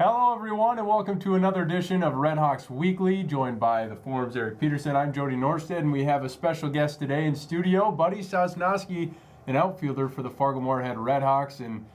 Hello, everyone, and welcome to another edition of RedHawks Weekly, joined by the Forum's Eric Peterson. I'm Jody Norstedt, and we have a special guest today in studio, Buddy Sosnoskie, an outfielder for the Fargo-Moorhead RedHawks, and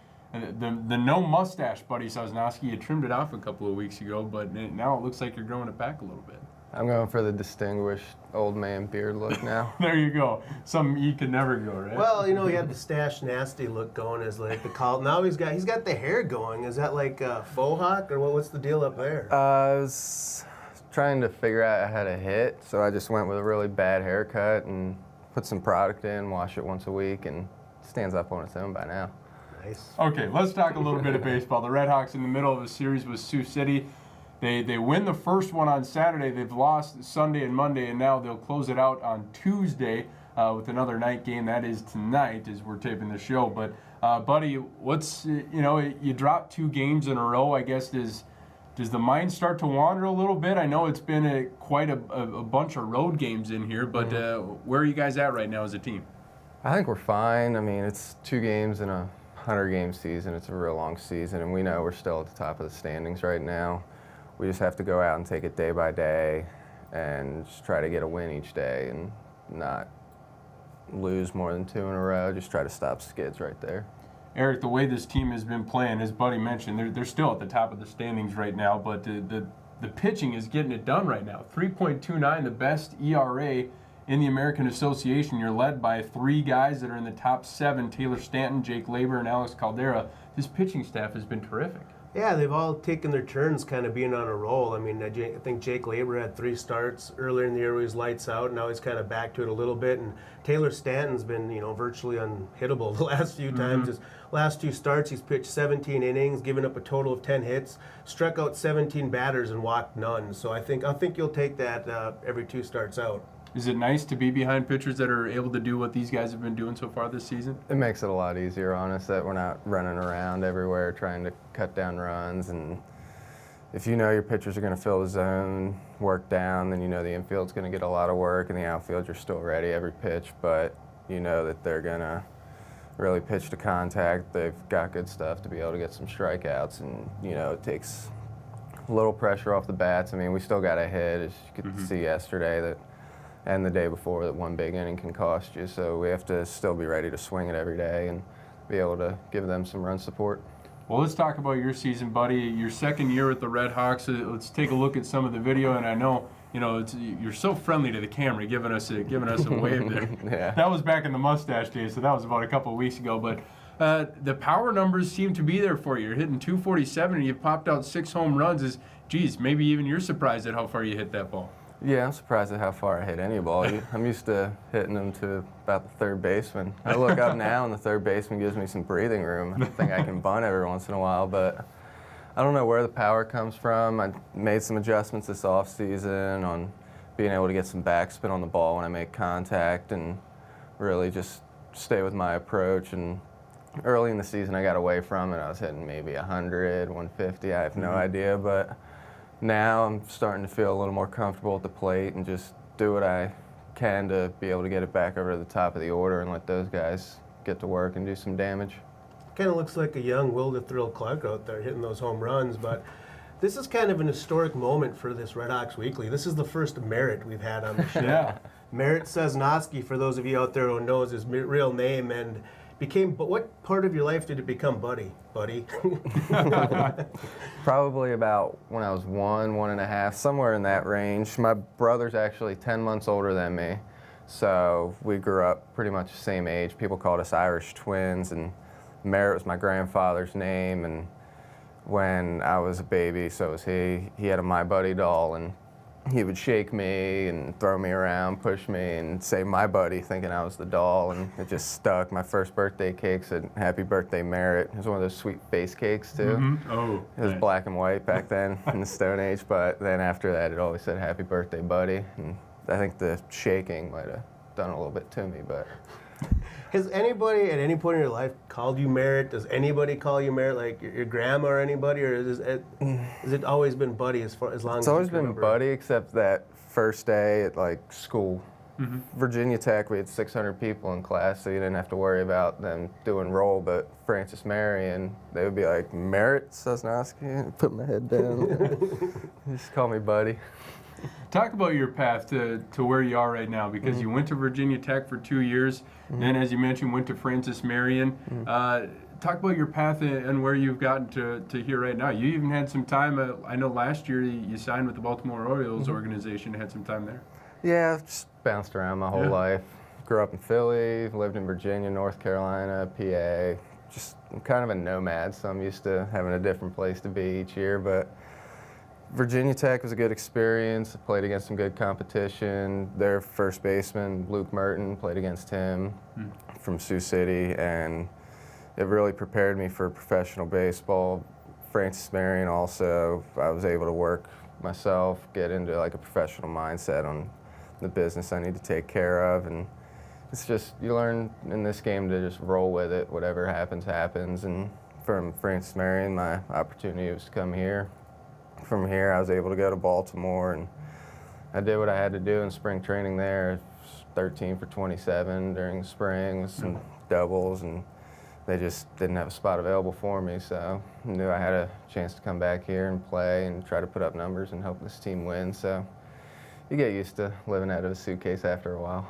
the no-mustache Buddy Sosnoskie. You trimmed it off a couple of weeks ago, but now it looks like you're growing it back a little bit. I'm going for the distinguished old man beard look now. There you go. Something you can never go, right? Well, you know, he had the stash nasty look going as like the call. Now he's got the hair going. Is that like faux hawk or what's the deal up there? I was trying to figure out how to hit, so I just went with a really bad haircut and put some product in, wash it once a week, and it stands up on its own by now. Nice. Okay, let's talk a little bit of baseball. The RedHawks in the middle of a series with Sioux City. They win the first one on Saturday. They've lost Sunday and Monday, and now they'll close it out on Tuesday with another night game. That is tonight as we're taping the show. But, Buddy, you dropped 2 games in a row. I guess does the mind start to wander a little bit? I know it's been quite a bunch of road games in here, but where are you guys at right now as a team? I think we're fine. I mean, it's 2 games in a 100-game season. It's a real long season, and we know we're still at the top of the standings right now. We just have to go out and take it day by day and just try to get a win each day and not lose more than 2 in a row. Just try to stop skids right there. Eric, the way this team has been playing, as Buddy mentioned, they're still at the top of the standings right now, but the pitching is getting it done right now. 3.29, the best ERA in the American Association. You're led by 3 guys that are in the top 7, Taylor Stanton, Jake Labor, and Alex Caldera. This pitching staff has been terrific. Yeah, they've all taken their turns kind of being on a roll. I mean, I think Jake Labor had 3 starts earlier in the year where he was lights out, and now he's kind of back to it a little bit. And Taylor Stanton's been, virtually unhittable the last few times. His last 2 starts, he's pitched 17 innings, given up a total of 10 hits, struck out 17 batters, and walked none. So I think you'll take that every 2 starts out. Is it nice to be behind pitchers that are able to do what these guys have been doing so far this season? It makes it a lot easier on us that we're not running around everywhere trying to cut down runs. And if you know your pitchers are going to fill the zone, work down, then you know the infield's going to get a lot of work, and the outfield you're still ready every pitch, but you know that they're going to really pitch to contact. They've got good stuff to be able to get some strikeouts, and it takes a little pressure off the bats. I mean, we still got a hit, as you could see yesterday, and the day before, that 1 big inning can cost you. So we have to still be ready to swing it every day and be able to give them some run support. Well, let's talk about your season, Buddy. Your second year with the RedHawks. Let's take a look at some of the video. And I know, you're so friendly to the camera, giving us a wave there. Yeah. That was back in the mustache days, so that was about a couple of weeks ago. But the power numbers seem to be there for you. You're hitting 247, and you've popped out 6 home runs. Maybe even you're surprised at how far you hit that ball. Yeah, I'm surprised at how far I hit any ball. I'm used to hitting them to about the third baseman. I look up now, and the third baseman gives me some breathing room. I think I can bunt every once in a while, but I don't know where the power comes from. I made some adjustments this offseason on being able to get some backspin on the ball when I make contact and really just stay with my approach. And early in the season, I got away from it. I was hitting maybe 100, 150. I have no idea, but now I'm starting to feel a little more comfortable at the plate and just do what I can to be able to get it back over to the top of the order and let those guys get to work and do some damage. Kind of looks like a young Will the Thrill Clark out there hitting those home runs, but this is kind of an historic moment for this RedHawks Weekly. This is the first Merritt we've had on the show. Yeah. Merritt Sosnoskie, for those of you out there who knows his real name, and but what part of your life did it become Buddy? Probably about when I was 1.5, somewhere in that range. My brother's actually 10 months older than me, so we grew up pretty much the same age. People called us Irish twins, and Merritt was my grandfather's name, and when I was a baby, so was he. He had a My Buddy doll, and he would shake me and throw me around, push me, and say "My Buddy," thinking I was the doll, and it just stuck. My first birthday cake said "Happy Birthday, Merritt." It was one of those sweet face cakes too. Oh, it was black and white back then in the Stone Age, but then after that, it always said "Happy Birthday, Buddy." And I think the shaking might have done a little bit to me, but. Has anybody at any point in your life called you Merritt? Does anybody call you Merritt, like your grandma or anybody, or has it always been Buddy as long as It's always you can been remember? Buddy, except that first day at school. Virginia Tech, we had 600 people in class, so you didn't have to worry about them doing roll. But Francis Marion, they would be like, Merritt Sosnoskie, put my head down. Just call me buddy. Talk about your path to where you are right now, because you went to Virginia Tech for 2 years, then, as you mentioned, went to Francis Marion. Talk about your path and where you've gotten to here right now. You even had some time, I know last year you signed with the Baltimore Orioles organization, had some time there. Yeah, I've just bounced around my whole life. Grew up in Philly, lived in Virginia, North Carolina, PA. Just I'm kind of a nomad, so I'm used to having a different place to be each year. But Virginia Tech was a good experience. I played against some good competition. Their first baseman, Luke Merton, played against him from Sioux City, and it really prepared me for professional baseball. Francis Marion also, I was able to work myself, get into like a professional mindset on the business I need to take care of, and it's just, you learn in this game to just roll with it. Whatever happens, happens. And from Francis Marion, my opportunity was to come here. From here, I was able to go to Baltimore, and I did what I had to do in spring training there. 13 for 27 during the spring with some doubles, and they just didn't have a spot available for me, so I knew I had a chance to come back here and play and try to put up numbers and help this team win. So you get used to living out of a suitcase after a while.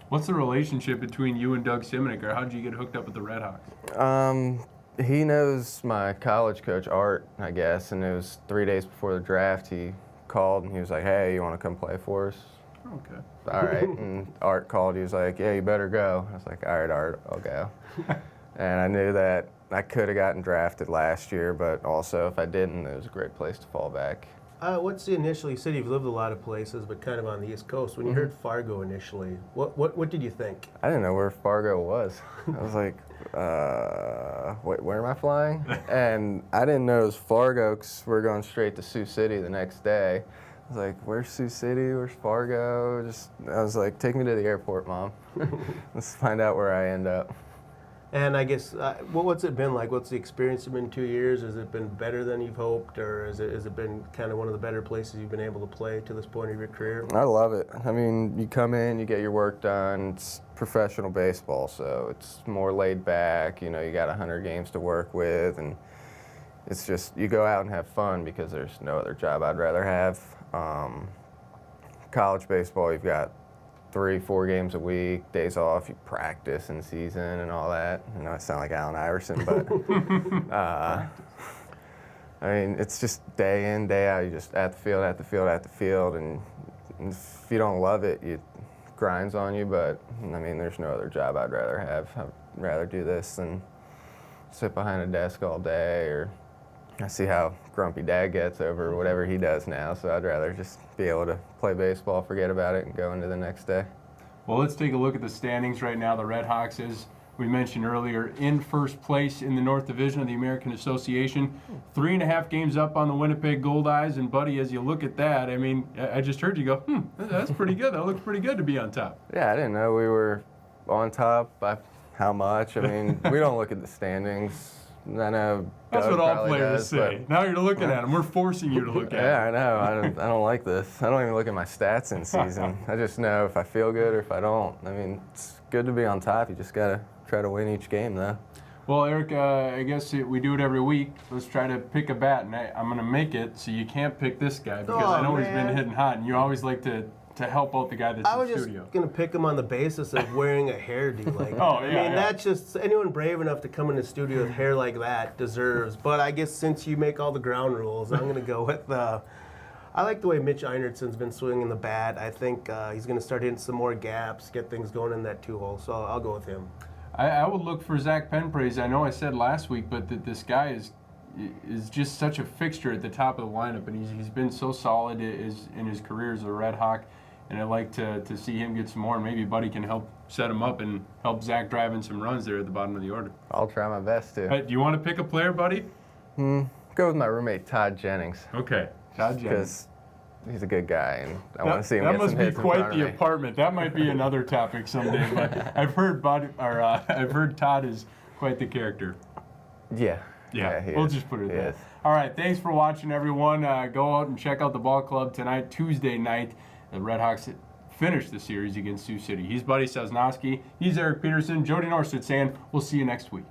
What's the relationship between you and Doug Simonek, or how did you get hooked up with the RedHawks? He knows my college coach, Art, I guess, and it was 3 days before the draft. He called and he was like, hey, you want to come play for us? Okay. All right. And Art called. He was like, yeah, you better go. I was like, all right, Art, I'll go. And I knew that I could have gotten drafted last year, but also if I didn't, it was a great place to fall back. What's the initial, you said you've lived a lot of places, but kind of on the East Coast. When you heard Fargo initially, what did you think? I didn't know where Fargo was. I was like, wait, where am I flying? And I didn't know it was Fargo because we're going straight to Sioux City the next day. I was like, where's Sioux City? Where's Fargo? I was like, take me to the airport, Mom. Let's find out where I end up. And I guess, what's it been like? What's the experience been 2 years? Has it been better than you've hoped, or has it been kind of one of the better places you've been able to play to this point of your career? I love it. I mean, you come in, you get your work done. It's professional baseball, so it's more laid back. You know, you got 100 games to work with, and it's just, you go out and have fun because there's no other job I'd rather have. College baseball, you've got 3-4 games a week, days off, you practice in season and all that. I know I sound like Allen Iverson, but I mean, it's just day in, day out. You just at the field, and if you don't love it, it grinds on you, but I mean, there's no other job I'd rather have. I'd rather do this than sit behind a desk all day, or I see how grumpy Dad gets over whatever he does now, so I'd rather just be able to play baseball, forget about it, and go into the next day. Well, let's take a look at the standings right now. The RedHawks, as we mentioned earlier, in first place in the North Division of the American Association. 3.5 games up on the Winnipeg Goldeyes. And, buddy, as you look at that, I mean, I just heard you go, that's pretty good. That looks pretty good to be on top. Yeah, I didn't know we were on top by how much. I mean, we don't look at the standings. I know that's Doug what all probably players does, say. Now you're looking at them. We're forcing you to look at Yeah, them. I know. I don't like this. I don't even look at my stats in season. I just know if I feel good or if I don't. I mean, it's good to be on top. You just got to try to win each game, though. Well, Eric, I guess we do it every week. Let's try to pick a bat, and I'm going to make it so you can't pick this guy because I know he's been hitting hot, and you always like to help out the guy that's in the studio. I was just going to pick him on the basis of wearing a hairdo. Like, that's just, anyone brave enough to come in the studio with hair like that deserves. But I guess since you make all the ground rules, I'm going to go with I like the way Mitch Einertson's been swinging the bat. I think he's going to start hitting some more gaps, get things going in that 2-hole. So I'll go with him. I would look for Zach Penpraise. I know I said last week, but this guy is just such a fixture at the top of the lineup, and he's been so solid in his career as a Red Hawk. And I'd like to see him get some more, and maybe Buddy can help set him up and help Zach drive in some runs there at the bottom of the order. I'll try my best to. Do you want to pick a player, Buddy? Go with my roommate, Todd Jennings. Okay, Todd Jennings. Because he's a good guy, and I want to see him get some hits. That must be quite the me. apartment. That might be another topic someday. But I've heard I've heard Todd is quite the character. Yeah, we'll just put it there. All right, thanks for watching, everyone. Go out and check out the ball club tonight, Tuesday night. The RedHawks finish the series against Sioux City. He's Buddy Sosnoskie. He's Eric Peterson. Jody Norstedt saying we'll see you next week.